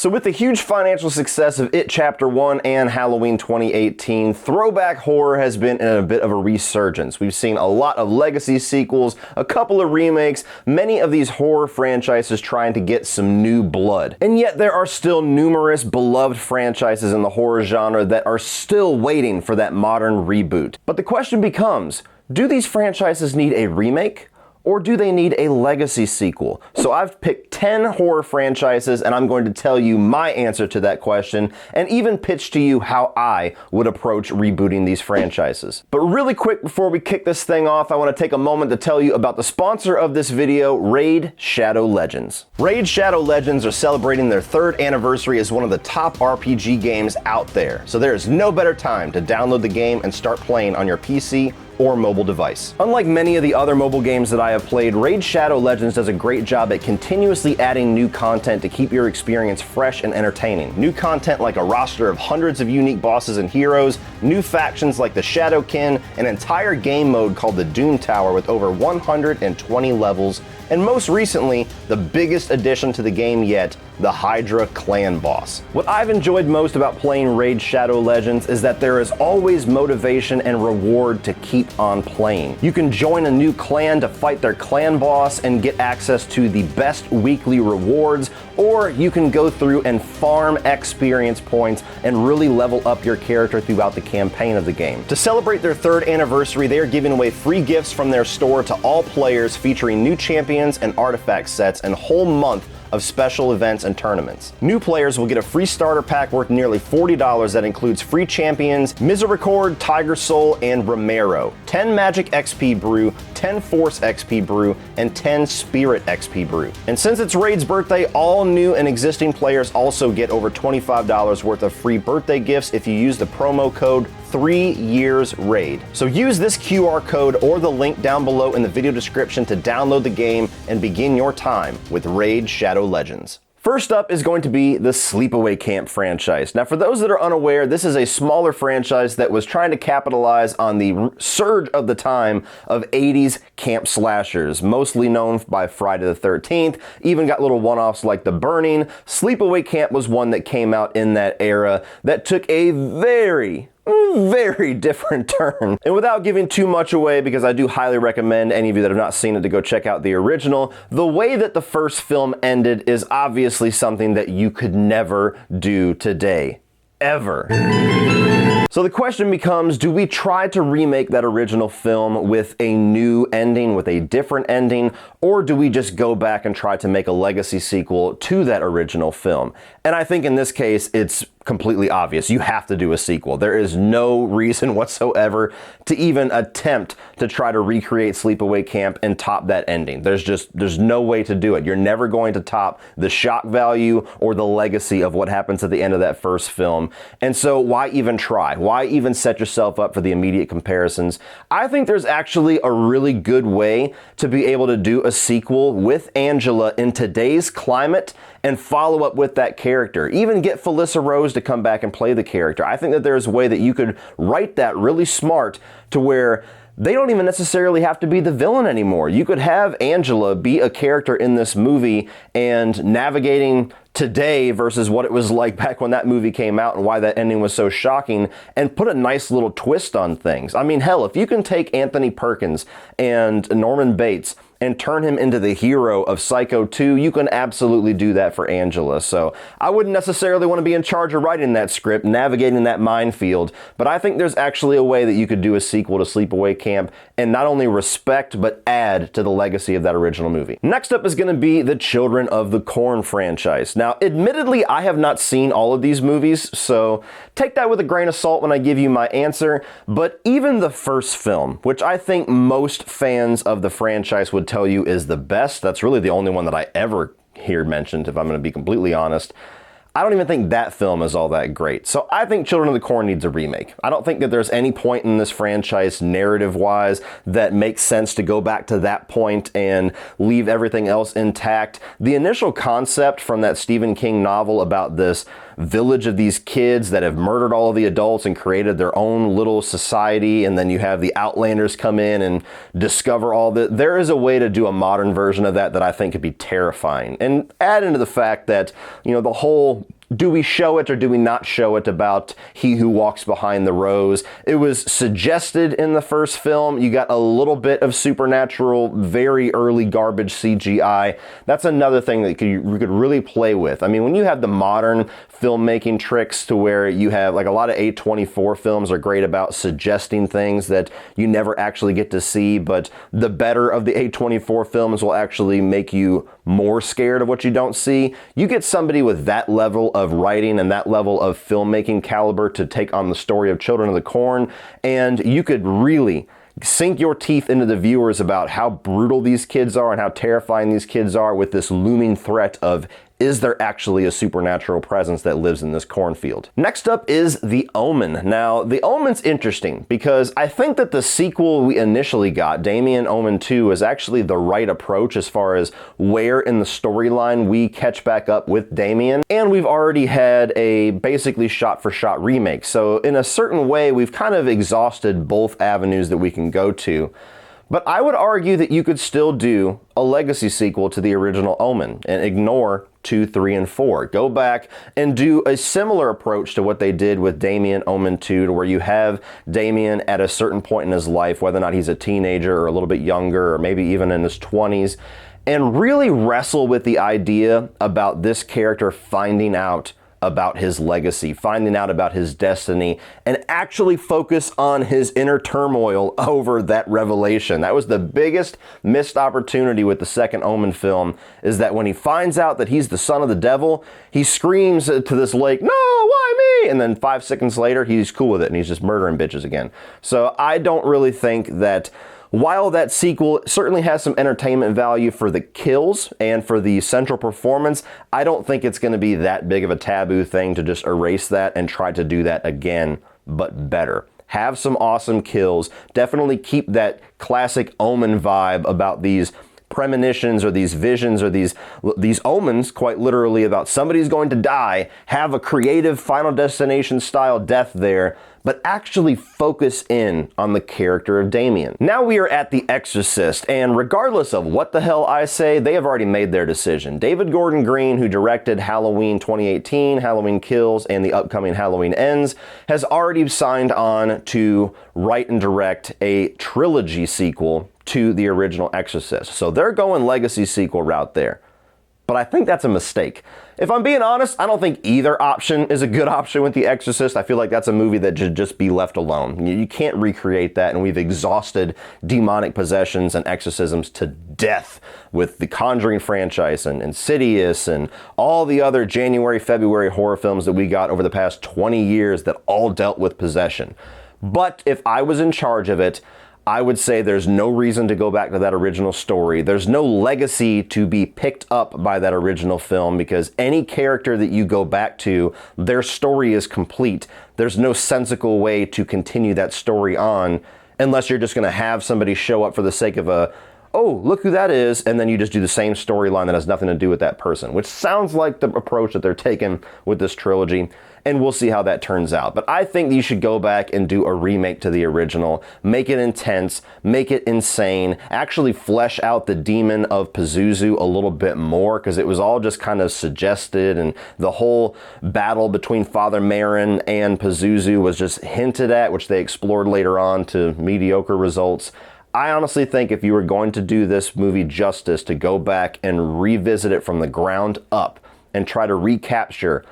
So with the huge financial success of It Chapter 1 and Halloween 2018, throwback horror has been in a bit of a resurgence. We've seen a lot of legacy sequels, a couple of remakes, many of these horror franchises trying to get some new blood. And yet there are still numerous beloved franchises in the horror genre that are still waiting for that modern reboot. But the question becomes, do these franchises need a remake? Or do they need a legacy sequel? So I've picked 10 horror franchises and I'm going to tell you my answer to that question and even pitch to you how I would approach rebooting these franchises. But really quick before we kick this thing off, I want to take a moment to tell you about the sponsor of this video, Raid Shadow Legends. Raid Shadow Legends are celebrating their 3rd anniversary as one of the top RPG games out there. So there is no better time to download the game and start playing on your PC or mobile device. Unlike many of the other mobile games that I have played, Raid Shadow Legends does a great job at continuously adding new content to keep your experience fresh and entertaining. New content like a roster of hundreds of unique bosses and heroes, new factions like the Shadowkin, an entire game mode called the Doom Tower with over 120 levels, and most recently, the biggest addition to the game yet, the Hydra clan boss. What I've enjoyed most about playing Raid Shadow Legends is that there is always motivation and reward to keep on playing. You can join a new clan to fight their clan boss and get access to the best weekly rewards, or you can go through and farm experience points and really level up your character throughout the campaign of the game. To celebrate their 3rd anniversary, they are giving away free gifts from their store to all players, featuring new champions and artifact sets and a whole month of special events and tournaments. New players will get a free starter pack worth nearly $40 that includes free champions, Misericord, Tiger Soul, and Romero, 10 Magic XP Brew, 10 Force XP Brew, and 10 Spirit XP Brew. And since it's Raid's birthday, all new and existing players also get over $25 worth of free birthday gifts if you use the promo code 3YearsRaid. So use this QR code or the link down below in the video description to download the game and begin your time with Raid Shadow Legends. First up is going to be the Sleepaway Camp franchise. Now, for those that are unaware, this is a smaller franchise that was trying to capitalize on the surge of the time of 80s camp slashers, mostly known by Friday the 13th, even got little one-offs like The Burning. Sleepaway Camp was one that came out in that era that took a very different turn. And without giving too much away, because I do highly recommend any of you that have not seen it to go check out the original, the way that the first film ended is obviously something that you could never do today. Ever. So the question becomes, do we try to remake that original film with a new ending, with a different ending, or do we just go back and try to make a legacy sequel to that original film? And I think in this case, it's completely obvious. You have to do a sequel. There is no reason whatsoever to even attempt to try to recreate Sleepaway Camp and top that ending. There's no way to do it. You're never going to top the shock value or the legacy of what happens at the end of that first film. And so why even try? Why even set yourself up for the immediate comparisons? I think there's actually a really good way to be able to do a sequel with Angela in today's climate and follow up with that character. Even get Felissa Rose to come back and play the character. I think that there's a way that you could write that really smart to where they don't even necessarily have to be the villain anymore. You could have Angela be a character in this movie and navigating today versus what it was like back when that movie came out and why that ending was so shocking, and put a nice little twist on things. I mean, hell, if you can take Anthony Perkins and Norman Bates and turn him into the hero of Psycho 2, you can absolutely do that for Angela. So I wouldn't necessarily want to be in charge of writing that script, navigating that minefield, but I think there's actually a way that you could do a sequel to Sleepaway Camp and not only respect, but add to the legacy of that original movie. Next up is going to be the Children of the Corn franchise. Now, admittedly, I have not seen all of these movies, so take that with a grain of salt when I give you my answer, but even the first film, which I think most fans of the franchise would tell you is the best, that's really the only one that I ever hear mentioned, if I'm going to be completely honest, I don't even think that film is all that great. So I think Children of the Corn needs a remake. I don't think that there's any point in this franchise narrative-wise that makes sense to go back to that point and leave everything else intact. The initial concept from that Stephen King novel about this village of these kids that have murdered all of the adults and created their own little society, and then you have the Outlanders come in and discover all that. There is a way to do a modern version of that I think could be terrifying. And add into the fact that, the whole do we show it or do we not show it about he who walks behind the rose? It was suggested in the first film. You got a little bit of supernatural, very early garbage CGI. That's another thing that you could really play with. I mean, when you have the modern filmmaking tricks to where you have, like, a lot of A24 films are great about suggesting things that you never actually get to see, but the better of the A24 films will actually make you more scared of what you don't see. You get somebody with that level of writing and that level of filmmaking caliber to take on the story of Children of the Corn, and you could really sink your teeth into the viewers about how brutal these kids are and how terrifying these kids are with this looming threat of, is there actually a supernatural presence that lives in this cornfield? Next up is The Omen. Now, The Omen's interesting because I think that the sequel we initially got, Damien Omen 2, is actually the right approach as far as where in the storyline we catch back up with Damien. And we've already had a basically shot-for-shot remake. So in a certain way, we've kind of exhausted both avenues that we can go to. But I would argue that you could still do a legacy sequel to the original Omen and ignore 2, 3, and 4. Go back and do a similar approach to what they did with Damien Omen 2, to where you have Damien at a certain point in his life, whether or not he's a teenager or a little bit younger or maybe even in his 20s, and really wrestle with the idea about this character finding out about his legacy, finding out about his destiny, and actually focus on his inner turmoil over that revelation. That was the biggest missed opportunity with the second Omen film, is that when he finds out that he's the son of the devil, he screams to this lake, "No, why me?" And then 5 seconds later, he's cool with it and he's just murdering bitches again. So I don't really think that, while that sequel certainly has some entertainment value for the kills and for the central performance, I don't think it's going to be that big of a taboo thing to just erase that and try to do that again, but better. Have some awesome kills. Definitely keep that classic Omen vibe about these premonitions or these visions or these omens, quite literally, about somebody's going to die. Have a creative Final Destination style death there, but actually focus in on the character of Damien. Now we are at The Exorcist, and regardless of what the hell I say, they have already made their decision. David Gordon Green, who directed Halloween 2018, Halloween Kills, and the upcoming Halloween Ends, has already signed on to write and direct a trilogy sequel to the original Exorcist. So they're going legacy sequel route there. But I think that's a mistake. If I'm being honest, I don't think either option is a good option with The Exorcist. I feel like that's a movie that should just be left alone. You can't recreate that, and we've exhausted demonic possessions and exorcisms to death with the Conjuring franchise and Insidious and all the other January, February horror films that we got over the past 20 years that all dealt with possession. But if I was in charge of it, I would say there's no reason to go back to that original story. There's no legacy to be picked up by that original film, because any character that you go back to, their story is complete. There's no sensical way to continue that story on unless you're just going to have somebody show up for the sake of oh, look who that is, and then you just do the same storyline that has nothing to do with that person, which sounds like the approach that they're taking with this trilogy, and we'll see how that turns out. But I think you should go back and do a remake to the original, make it intense, make it insane, actually flesh out the demon of Pazuzu a little bit more, because it was all just kind of suggested, and the whole battle between Father Marin and Pazuzu was just hinted at, which they explored later on to mediocre results. I honestly think if you were going to do this movie justice, to go back and revisit it from the ground up and try to recapture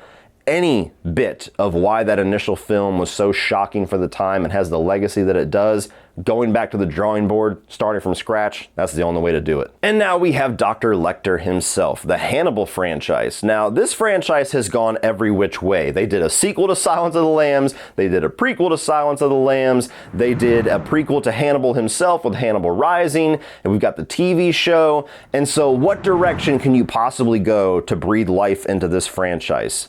any bit of why that initial film was so shocking for the time and has the legacy that it does, going back to the drawing board, starting from scratch, that's the only way to do it. And now we have Dr. Lecter himself, the Hannibal franchise. Now, this franchise has gone every which way. They did a sequel to Silence of the Lambs, they did a prequel to Silence of the Lambs, they did a prequel to Hannibal himself with Hannibal Rising, and we've got the TV show. And so what direction can you possibly go to breathe life into this franchise?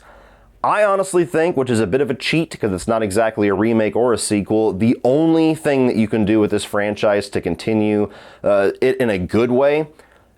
I honestly think, which is a bit of a cheat because it's not exactly a remake or a sequel, the only thing that you can do with this franchise to continue it in a good way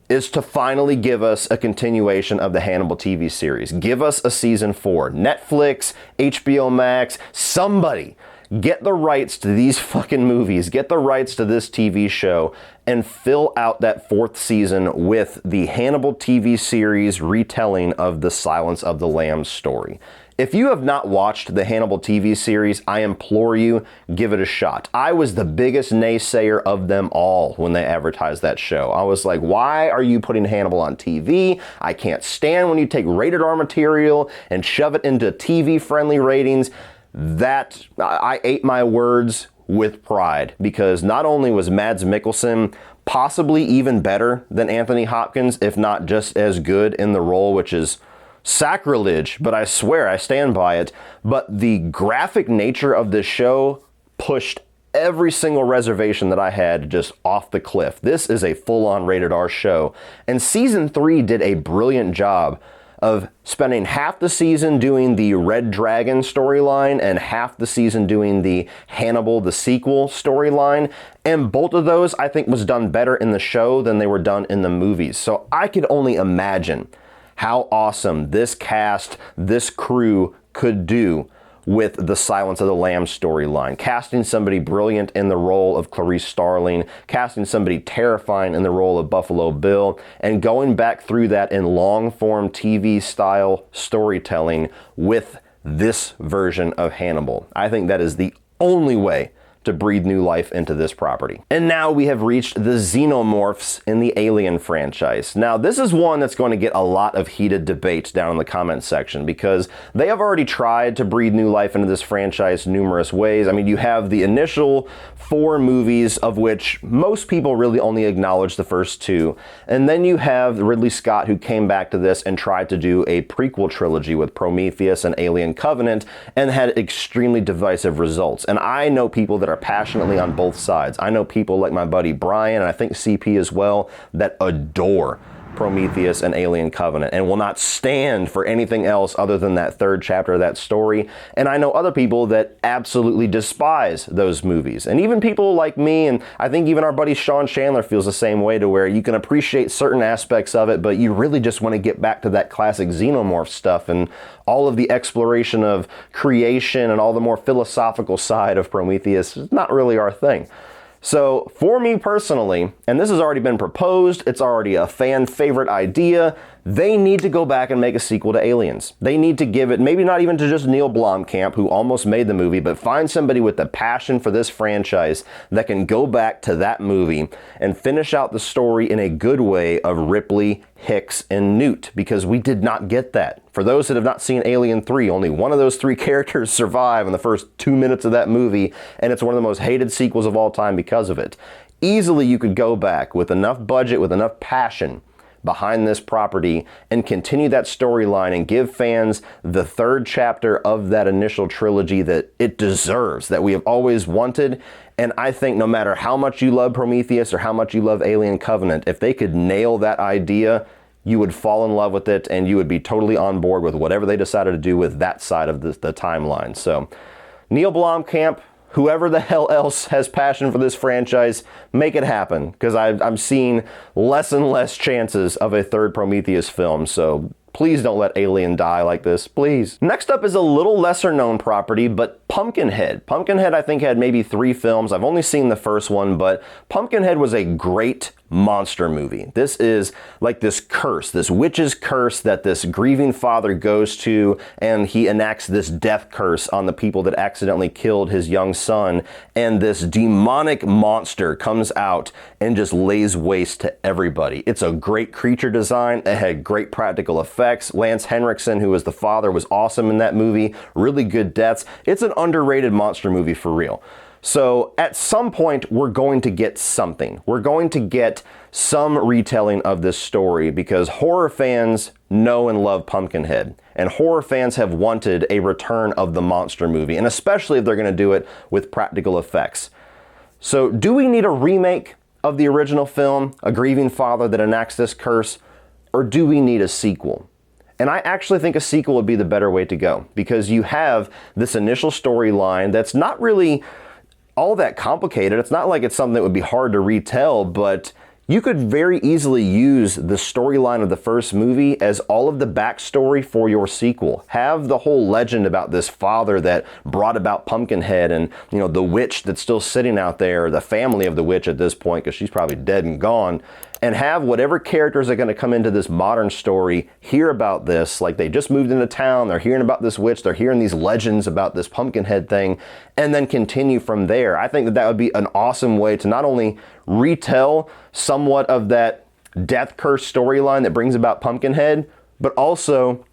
is to finally give us a continuation of the Hannibal TV series. Give us a season 4. Netflix, HBO Max, somebody get the rights to these fucking movies, get the rights to this TV show, and fill out that 4th season with the Hannibal TV series retelling of the Silence of the Lambs story. If you have not watched the Hannibal TV series, I implore you, give it a shot. I was the biggest naysayer of them all when they advertised that show. I was like, why are you putting Hannibal on TV? I can't stand when you take rated R material and shove it into TV-friendly ratings. That, I ate my words with pride, because not only was Mads Mikkelsen possibly even better than Anthony Hopkins, if not just as good in the role, which is sacrilege, but I swear I stand by it. But the graphic nature of this show pushed every single reservation that I had just off the cliff. This is a full-on rated R show. And season 3 did a brilliant job of spending half the season doing the Red Dragon storyline and half the season doing the Hannibal the sequel storyline. And both of those, I think, was done better in the show than they were done in the movies. So I could only imagine how awesome this cast, this crew could do with the Silence of the Lambs storyline. Casting somebody brilliant in the role of Clarice Starling, casting somebody terrifying in the role of Buffalo Bill, and going back through that in long-form TV-style storytelling with this version of Hannibal. I think that is the only way to breathe new life into this property. And now we have reached the xenomorphs in the Alien franchise. Now, this is one that's going to get a lot of heated debate down in the comments section, because they have already tried to breathe new life into this franchise numerous ways. I mean, you have the initial 4 movies, of which most people really only acknowledge the first 2. And then you have Ridley Scott, who came back to this and tried to do a prequel trilogy with Prometheus and Alien Covenant, and had extremely divisive results. And I know people that are passionately on both sides. I know people like my buddy Brian, and I think CP as well, that adore Prometheus and Alien Covenant and will not stand for anything else other than that 3rd chapter of that story. And I know other people that absolutely despise those movies. And even people like me, and I think even our buddy Sean Chandler feels the same way, to where you can appreciate certain aspects of it, but you really just want to get back to that classic xenomorph stuff and all of the exploration of creation and all the more philosophical side of Prometheus is not really our thing. So for me personally, and this has already been proposed, it's already a fan favorite idea, they need to go back and make a sequel to Aliens. They need to give it, maybe not even to just Neil Blomkamp, who almost made the movie, but find somebody with the passion for this franchise that can go back to that movie and finish out the story in a good way of Ripley, Hicks, and Newt, because we did not get that. For those that have not seen Alien 3, only one of those 3 characters survive in the first 2 minutes of that movie, and it's one of the most hated sequels of all time because of it. Easily you could go back with enough budget, with enough passion behind this property, and continue that storyline and give fans the 3rd chapter of that initial trilogy that it deserves, that we have always wanted. And I think no matter how much you love Prometheus or how much you love Alien Covenant, if they could nail that idea, you would fall in love with it and you would be totally on board with whatever they decided to do with that side of the timeline. So Neil Blomkamp, whoever the hell else has passion for this franchise, make it happen, because I'm seeing less and less chances of a 3rd Prometheus film. So please don't let Alien die like this, please. Next up is a little lesser known property, but Pumpkinhead. Pumpkinhead, I think, had maybe 3 films. I've only seen the first one, but Pumpkinhead was a great monster movie. This is like this curse, this witch's curse that this grieving father goes to, and he enacts this death curse on the people that accidentally killed his young son, and this demonic monster comes out and just lays waste to everybody. It's a great creature design. It had great practical effects. Lance Henriksen, who was the father, was awesome in that movie. Really good deaths. It's an underrated monster movie for real. So at some point, we're going to get something. We're going to get some retelling of this story, because horror fans know and love Pumpkinhead. And horror fans have wanted a return of the monster movie, and especially if they're going to do it with practical effects. So do we need a remake of the original film, a grieving father that enacts this curse, or do we need a sequel? And I actually think a sequel would be the better way to go, because you have this initial storyline that's not really all that complicated. It's not like it's something that would be hard to retell, but you could very easily use the storyline of the first movie as all of the backstory for your sequel. Have the whole legend about this father that brought about Pumpkinhead and, you know, the witch that's still sitting out there, the family of the witch at this point, because she's probably dead and gone, and have whatever characters are going to come into this modern story hear about this, like they just moved into town, they're hearing about this witch, they're hearing these legends about this Pumpkinhead thing, and then continue from there. I think that that would be an awesome way to not only retell somewhat of that death curse storyline that brings about Pumpkinhead, but also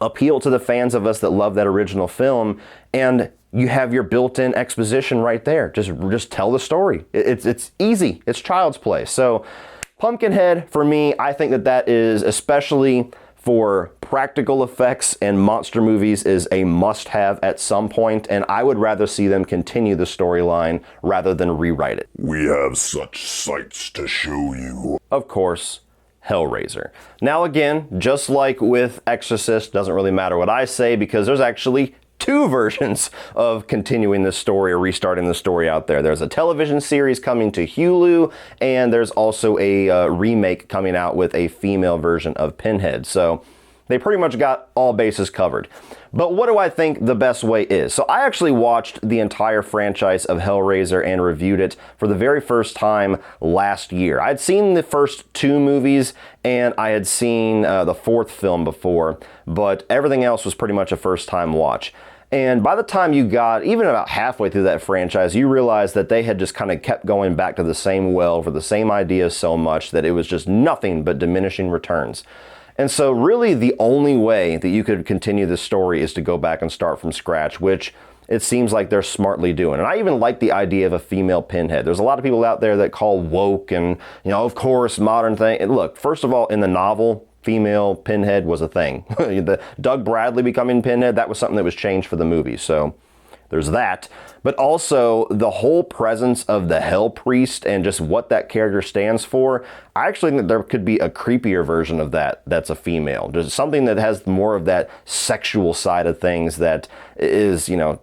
appeal to the fans of us that love that original film, and you have your built-in exposition right there. Just tell the story. It's easy. It's child's play. So Pumpkinhead, for me, I think that that is, especially for practical effects and monster movies, is a must-have at some point, and I would rather see them continue the storyline rather than rewrite it. We have such sights to show you. Of course, Hellraiser. Now again, just like with Exorcist, doesn't really matter what I say because there's actually two versions of continuing this story or restarting the story out there. There's a television series coming to Hulu, and there's also a remake coming out with a female version of Pinhead. So they pretty much got all bases covered. But what do I think the best way is? So I actually watched the entire franchise of Hellraiser and reviewed it for the very first time last year. I'd seen the first two movies and I had seen the fourth film before, but everything else was pretty much a first-time watch. And by the time you got even about halfway through that franchise, you realized that they had just kind of kept going back to the same well for the same ideas so much that it was just nothing but diminishing returns. And so really the only way that you could continue this story is to go back and start from scratch, which it seems like they're smartly doing. And I even like the idea of a female Pinhead. There's a lot of people out there that call woke and, you know, of course, modern thing. And look, first of all, in the novel, female Pinhead was a thing. The Doug Bradley becoming Pinhead, that was something that was changed for the movie. So there's that. But also the whole presence of the Hell Priest and just what that character stands for. I actually think there could be a creepier version of that that's a female. There's something that has more of that sexual side of things that is, you know,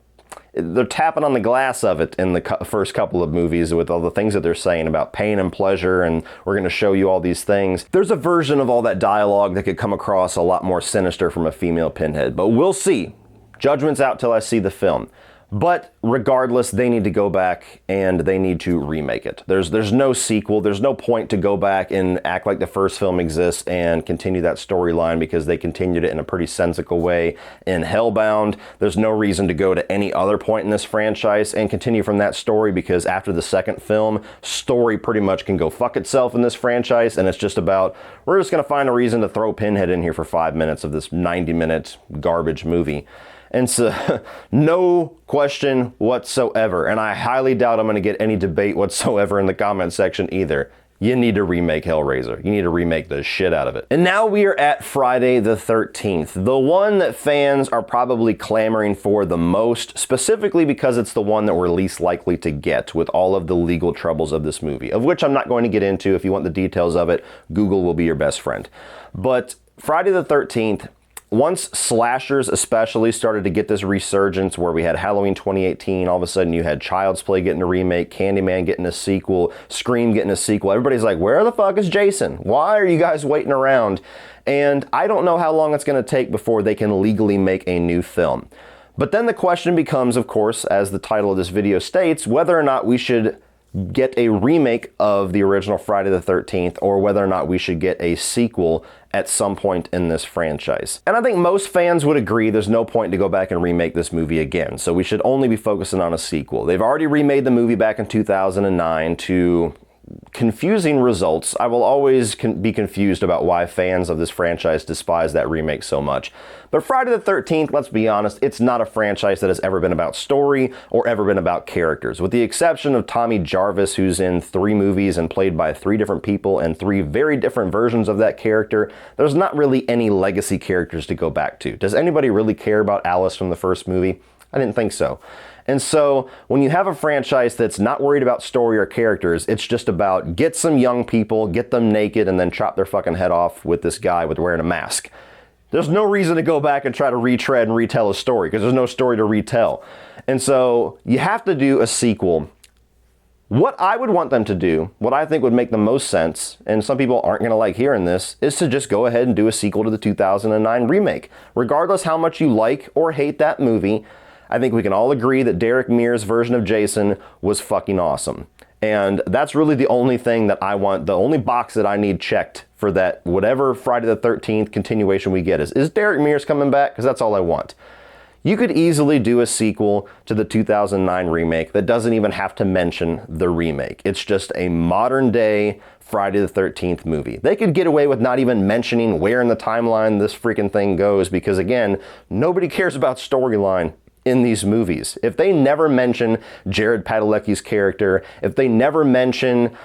they're tapping on the glass of it in the first couple of movies with all the things that they're saying about pain and pleasure, and we're going to show you all these things. There's a version of all that dialogue that could come across a lot more sinister from a female Pinhead, but we'll see. Judgment's out till I see the film. But regardless, they need to go back and they need to remake it. There's no sequel. There's no point to go back and act like the first film exists and continue that storyline because they continued it in a pretty sensical way in Hellbound. There's no reason to go to any other point in this franchise and continue from that story because after the second film, story pretty much can go fuck itself in this franchise, and it's just about, we're just going to find a reason to throw Pinhead in here for 5 minutes of this 90-minute garbage movie. And so, no question whatsoever, and I highly doubt I'm going to get any debate whatsoever in the comment section either. You need to remake Hellraiser. You need to remake the shit out of it. And now we are at Friday the 13th, the one that fans are probably clamoring for the most, specifically because it's the one that we're least likely to get with all of the legal troubles of this movie, of which I'm not going to get into. If you want the details of it, Google will be your best friend. But Friday the 13th, once slashers especially started to get this resurgence where we had Halloween 2018, all of a sudden you had Child's Play getting a remake, Candyman getting a sequel, Scream getting a sequel. Everybody's like, where the fuck is Jason? Why are you guys waiting around? And I don't know how long it's going to take before they can legally make a new film. But then the question becomes, of course, as the title of this video states, whether or not we should get a remake of the original Friday the 13th or whether or not we should get a sequel at some point in this franchise. And I think most fans would agree there's no point to go back and remake this movie again, so we should only be focusing on a sequel. They've already remade the movie back in 2009 to confusing results. I will always be confused about why fans of this franchise despise that remake so much. But Friday the 13th, let's be honest, it's not a franchise that has ever been about story or ever been about characters. With the exception of Tommy Jarvis, who's in 3 movies and played by 3 different people and 3 very different versions of that character, there's not really any legacy characters to go back to. Does anybody really care about Alice from the first movie? I didn't think so. And so when you have a franchise that's not worried about story or characters, it's just about get some young people, get them naked, and then chop their fucking head off with this guy with wearing a mask. There's no reason to go back and try to retread and retell a story because there's no story to retell. And so you have to do a sequel What I would want them to do, what I think would make the most sense, and some people aren't going to like hearing this, is to just go ahead and do a sequel to the 2009 remake. Regardless how much you like or hate that movie, I think we can all agree that Derek Mears' version of Jason was fucking awesome. And that's really the only thing that I want, the only box that I need checked for that whatever Friday the 13th continuation we get is Derek Mears coming back? Because that's all I want. You could easily do a sequel to the 2009 remake that doesn't even have to mention the remake. It's just a modern day Friday the 13th movie. They could get away with not even mentioning where in the timeline this freaking thing goes because, again, nobody cares about storyline in these movies. If they never mention Jared Padalecki's character, if they never mention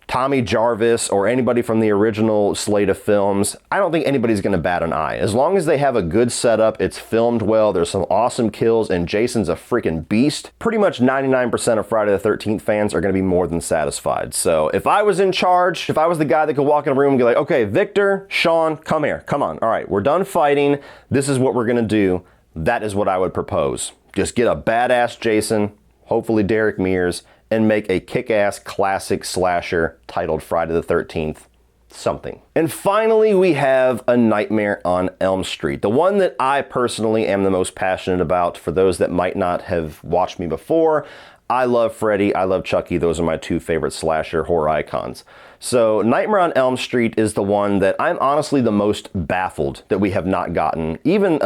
Tommy Jarvis or anybody from the original slate of films, I don't think anybody's going to bat an eye. As long as they have a good setup, it's filmed well, there's some awesome kills, and Jason's a freaking beast, pretty much 99% of Friday the 13th fans are going to be more than satisfied. So if I was in charge, if I was the guy that could walk in a room and be like, okay, Victor, Sean, come here, come on. All right, we're done fighting. This is what we're going to do. That is what I would propose. Just get a badass Jason, hopefully Derek Mears, and make a kick-ass classic slasher titled Friday the 13th something. And finally, we have A Nightmare on Elm Street, the one that I personally am the most passionate about. For those that might not have watched me before, I love Freddy, I love Chucky. Those are my two favorite slasher horror icons. So Nightmare on Elm Street is the one that I'm honestly the most baffled that we have not gotten even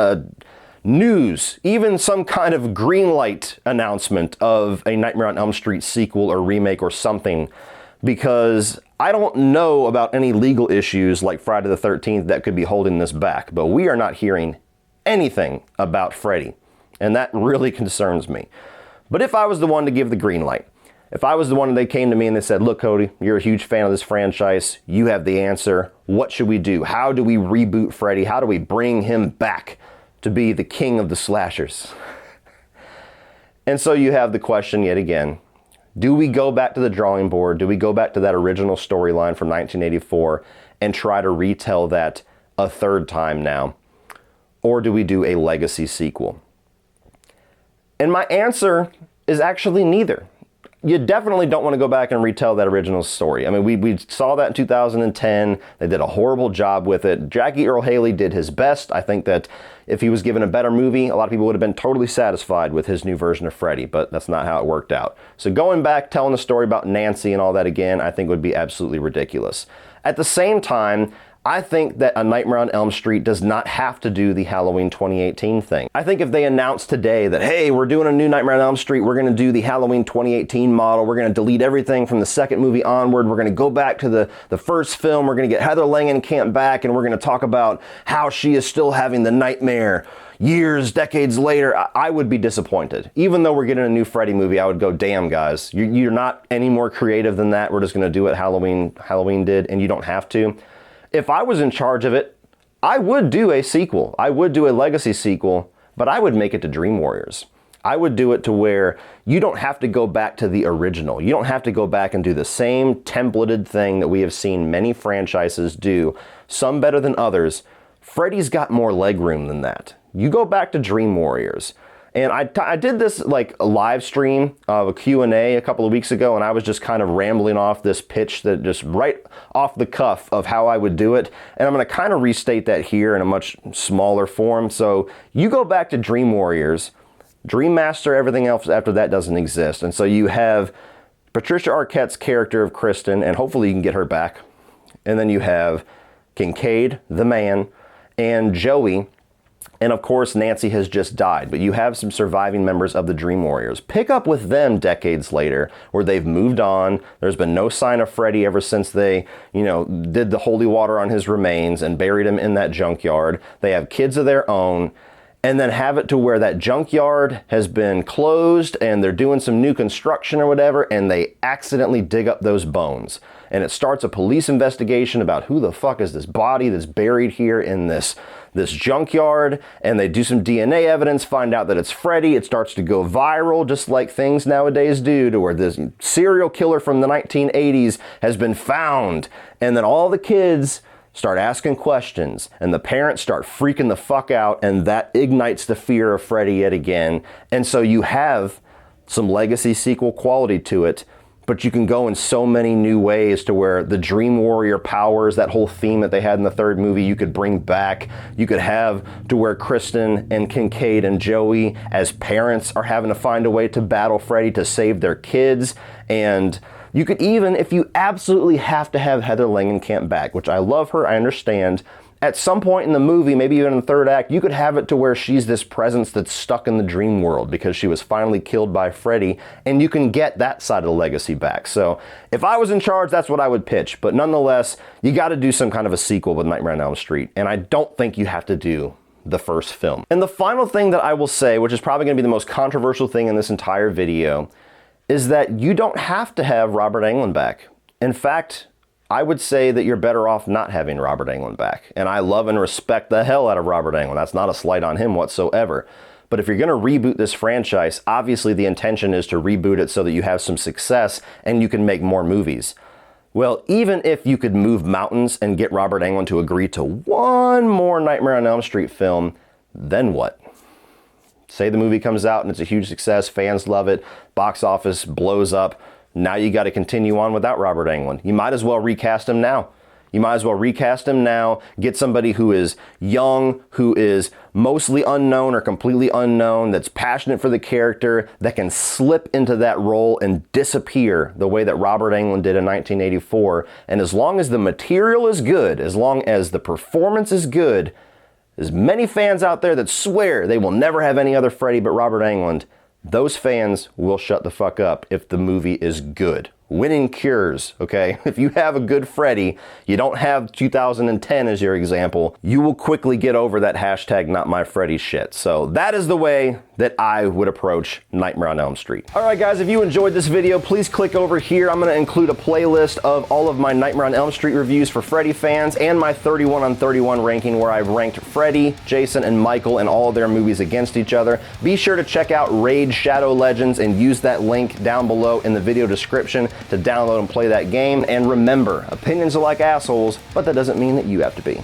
news, even some kind of green light announcement of a Nightmare on Elm Street sequel or remake or something, because I don't know about any legal issues like Friday the 13th that could be holding this back, but we are not hearing anything about Freddy, and that really concerns me. But if I was the one to give the green light, if I was the one and they came to me and they said, look, Cody, you're a huge fan of this franchise, you have the answer, what should we do? How do we reboot Freddy? How do we bring him back to be the king of the slashers? And so you have the question yet again, do we go back to the drawing board? Do we go back to that original storyline from 1984 and try to retell that a third time now? Or do we do a legacy sequel? And my answer is actually neither. You definitely don't want to go back and retell that original story. I mean, we saw that in 2010. They did a horrible job with it. Jackie Earle Haley did his best. I think that if he was given a better movie, a lot of people would have been totally satisfied with his new version of Freddy, but that's not how it worked out. So going back, telling the story about Nancy and all that again, I think would be absolutely ridiculous. At the same time, I think that A Nightmare on Elm Street does not have to do the Halloween 2018 thing. I think if they announce today that, hey, we're doing a new Nightmare on Elm Street, we're going to do the Halloween 2018 model, we're going to delete everything from the second movie onward, we're going to go back to the first film, we're going to get Heather Langenkamp back, and we're going to talk about how she is still having the nightmare years, decades later, I would be disappointed. Even though we're getting a new Freddy movie, I would go, damn guys, you're not any more creative than that. We're just going to do what Halloween did, and you don't have to. If I was in charge of it, I would do a sequel. I would do a legacy sequel, but I would make it to Dream Warriors. I would do it to where you don't have to go back to the original. You don't have to go back and do the same templated thing that we have seen many franchises do, some better than others. Freddy's got more legroom than that. You go back to Dream Warriors. And I did this like a live stream of a Q&A a couple of weeks ago, and I was just kind of rambling off this pitch that just right off the cuff of how I would do it. And I'm going to kind of restate that here in a much smaller form. So you go back to Dream Warriors, Dream Master, everything else after that doesn't exist. And so you have Patricia Arquette's character of Kristen, and hopefully you can get her back. And then you have Kincaid, the man, and Joey. And of course, Nancy has just died, but you have some surviving members of the Dream Warriors. Pick up with them decades later, where they've moved on. There's been no sign of Freddy ever since they, did the holy water on his remains and buried him in that junkyard. They have kids of their own. And then have it to where that junkyard has been closed and they're doing some new construction or whatever, and they accidentally dig up those bones. And it starts a police investigation about who the fuck is this body that's buried here in this junkyard, and they do some DNA evidence, find out that it's Freddy. It starts to go viral, just like things nowadays do, to where this serial killer from the 1980s has been found. And then all the kids start asking questions, and the parents start freaking the fuck out, and that ignites the fear of Freddy yet again. And so you have some legacy sequel quality to it, but you can go in so many new ways to where the Dream Warrior powers, that whole theme that they had in the third movie, you could bring back. You could have to where Kristen and Kincaid and Joey as parents are having to find a way to battle Freddy to save their kids. And you could even, if you absolutely have to have Heather Langenkamp back, which I love her, I understand, at some point in the movie, maybe even in the third act, you could have it to where she's this presence that's stuck in the dream world because she was finally killed by Freddy, and you can get that side of the legacy back. So if I was in charge, that's what I would pitch. But nonetheless, you got to do some kind of a sequel with Nightmare on Elm Street, and I don't think you have to do the first film. And the final thing that I will say, which is probably going to be the most controversial thing in this entire video, is that you don't have to have Robert Englund back. In fact, I would say that you're better off not having Robert Englund back. And I love and respect the hell out of Robert Englund. That's not a slight on him whatsoever. But if you're going to reboot this franchise, obviously the intention is to reboot it so that you have some success and you can make more movies. Well, even if you could move mountains and get Robert Englund to agree to one more Nightmare on Elm Street film, then what? Say the movie comes out and it's a huge success, fans love it, box office blows up. Now you got to continue on without Robert Englund. You might as well recast him now. You might as well recast him now, get somebody who is young, who is mostly unknown or completely unknown, that's passionate for the character, that can slip into that role and disappear the way that Robert Englund did in 1984. And as long as the material is good, as long as the performance is good, there's many fans out there that swear they will never have any other Freddy but Robert Englund. Those fans will shut the fuck up if the movie is good. Winning cures, okay? If you have a good Freddy, you don't have 2010 as your example, you will quickly get over that hashtag not my Freddy shit. So that is the way that I would approach Nightmare on Elm Street. All right, guys, if you enjoyed this video, please click over here. I'm gonna include a playlist of all of my Nightmare on Elm Street reviews for Freddy fans and my 31 on 31 ranking where I've ranked Freddy, Jason, and Michael and all of their movies against each other. Be sure to check out Raid Shadow Legends and use that link down below in the video description to download and play that game. And remember, opinions are like assholes, but that doesn't mean that you have to be.